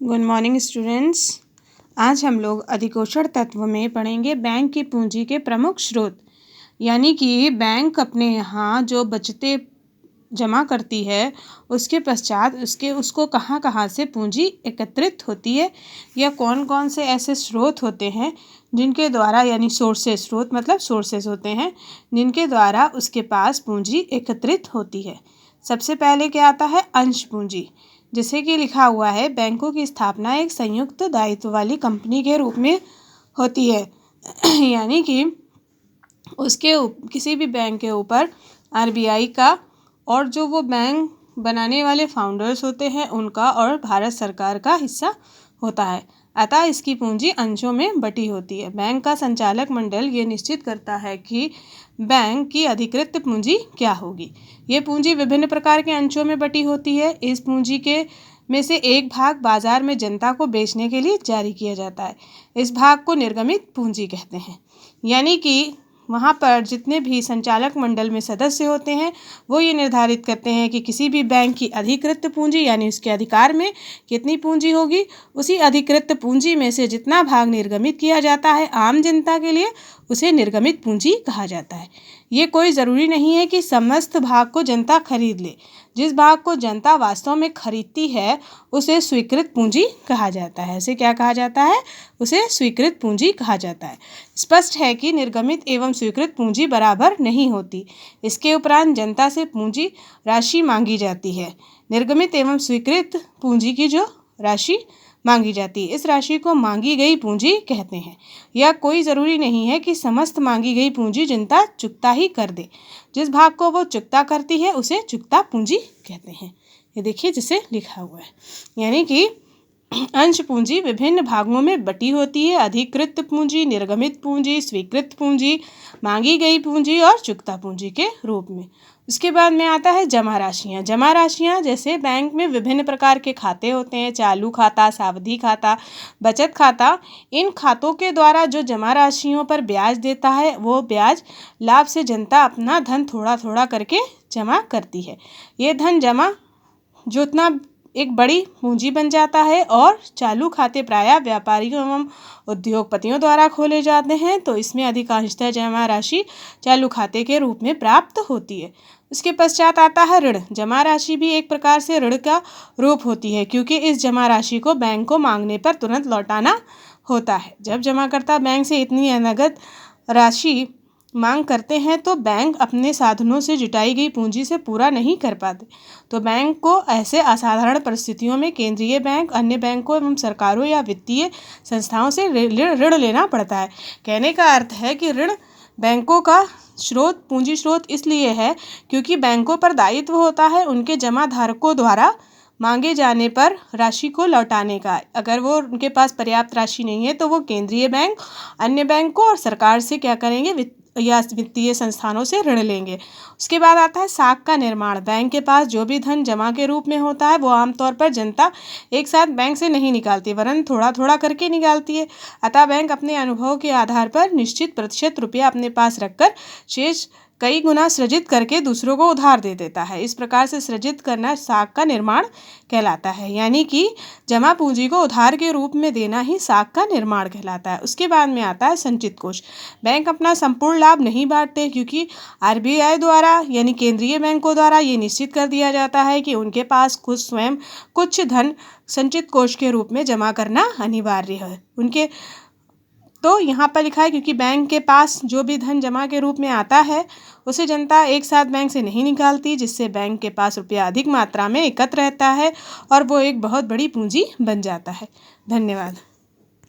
Good morning students. आज हम लोग अधिकोषण तत्व में पढ़ेंगे बैंक की पूंजी के प्रमुख स्रोत, यानी कि बैंक अपने यहाँ जो बचतें जमा करती है उसके पश्चात उसको कहाँ कहाँ से पूंजी एकत्रित होती है या कौन कौन से ऐसे स्रोत होते हैं जिनके द्वारा, यानी सोर्सेस, स्रोत मतलब सोर्सेस होते हैं जिनके द्वारा उसके पास पूंजी एकत्रित होती है। सबसे पहले क्या आता है? अंश पूंजी, जैसे कि लिखा हुआ है, बैंकों की स्थापना एक संयुक्त दायित्व वाली कंपनी के रूप में होती है। यानी कि किसी भी बैंक के ऊपर आरबीआई का और जो वो बैंक बनाने वाले फाउंडर्स होते हैं उनका और भारत सरकार का हिस्सा होता है। अतः इसकी पूंजी अंशों में बटी होती है। बैंक का संचालक मंडल ये निश्चित करता है कि बैंक की अधिकृत पूंजी क्या होगी। ये पूंजी विभिन्न प्रकार के अंशों में बटी होती है। इस पूंजी के में से एक भाग बाजार में जनता को बेचने के लिए जारी किया जाता है। इस भाग को निर्गमित पूंजी कहते हैं। यानी कि वहाँ पर जितने भी संचालक मंडल में सदस्य होते हैं वो ये निर्धारित करते हैं कि किसी भी बैंक की अधिकृत पूंजी, यानी उसके अधिकार में कितनी पूंजी होगी, उसी अधिकृत पूंजी में से जितना भाग निर्गमित किया जाता है आम जनता के लिए, उसे निर्गमित पूंजी कहा जाता है। ये कोई ज़रूरी नहीं है कि समस्त भाग को जनता खरीद ले। जिस भाग को जनता वास्तव में खरीदती है उसे स्वीकृत पूंजी कहा जाता है। इसे क्या कहा जाता है? उसे स्वीकृत पूंजी कहा जाता है। स्पष्ट है कि निर्गमित एवं स्वीकृत पूंजी बराबर नहीं होती। इसके उपरांत जनता से पूंजी राशि मांगी जाती है। निर्गमित एवं स्वीकृत पूंजी की जो राशि मांगी जाती है, इस राशि को मांगी गई पूंजी कहते हैं। यह कोई ज़रूरी नहीं है कि समस्त मांगी गई पूंजी जनता चुकता ही कर दे। जिस भाग को वो चुकता करती है उसे चुकता पूंजी कहते हैं। ये देखिए जिसे लिखा हुआ है, यानी कि अंश पूंजी विभिन्न भागों में बटी होती है। अधिकृत पूंजी, निर्गमित पूंजी, स्वीकृत पूंजी, मांगी गई पूंजी और चुकता पूंजी के रूप में। उसके बाद में आता है जमा राशियाँ। जमा राशियाँ जैसे बैंक में विभिन्न प्रकार के खाते होते हैं, चालू खाता, सावधि खाता, बचत खाता। इन खातों के द्वारा जो जमा राशियों पर ब्याज देता है वो ब्याज लाभ से जनता अपना धन थोड़ा थोड़ा करके जमा करती है। ये धन जमा जो इतना एक बड़ी पूंजी बन जाता है और चालू खाते प्रायः व्यापारियों एवं उद्योगपतियों द्वारा खोले जाते हैं, तो इसमें अधिकांशतः जमा राशि चालू खाते के रूप में प्राप्त होती है। उसके पश्चात आता है ऋण। जमा राशि भी एक प्रकार से ऋण का रूप होती है, क्योंकि इस जमा राशि को बैंक को मांगने पर तुरंत लौटाना होता है। जब जमाकर्ता बैंक से इतनी नगद राशि मांग करते हैं तो बैंक अपने साधनों से जुटाई गई पूंजी से पूरा नहीं कर पाते, तो बैंक को ऐसे असाधारण परिस्थितियों में केंद्रीय बैंक, अन्य बैंकों एवं सरकारों या वित्तीय संस्थाओं से ऋण लेना पड़ता है। कहने का अर्थ है कि ऋण बैंकों का स्रोत, पूंजी स्रोत इसलिए है क्योंकि बैंकों पर दायित्व होता है उनके जमा धारकों द्वारा मांगे जाने पर राशि को लौटाने का। अगर वो उनके पास पर्याप्त राशि नहीं है तो वो केंद्रीय बैंक, अन्य बैंकों और सरकार से क्या करेंगे? या वित्तीय संस्थानों से ऋण लेंगे। उसके बाद आता है साख का निर्माण। बैंक के पास जो भी धन जमा के रूप में होता है वो आमतौर पर जनता एक साथ बैंक से नहीं निकालती, वरन थोड़ा थोड़ा करके निकालती है। अतः बैंक अपने अनुभव के आधार पर निश्चित प्रतिशत रुपया अपने पास रखकर शेष कई गुना सृजित करके दूसरों को उधार दे देता है। इस प्रकार से सृजित करना साख का निर्माण कहलाता है, यानी कि जमा पूंजी को उधार के रूप में देना ही साख का निर्माण कहलाता है। उसके बाद में आता है संचित कोष। बैंक अपना संपूर्ण लाभ नहीं बांटते, क्योंकि आरबीआई द्वारा, यानी केंद्रीय बैंकों द्वारा ये निश्चित कर दिया जाता है कि उनके पास खुद स्वयं कुछ धन संचित कोष के रूप में जमा करना अनिवार्य है उनके। तो यहाँ पर लिखा है क्योंकि बैंक के पास जो भी धन जमा के रूप में आता है उसे जनता एक साथ बैंक से नहीं निकालती, जिससे बैंक के पास रुपया अधिक मात्रा में एकत्र रहता है और वो एक बहुत बड़ी पूंजी बन जाता है। धन्यवाद।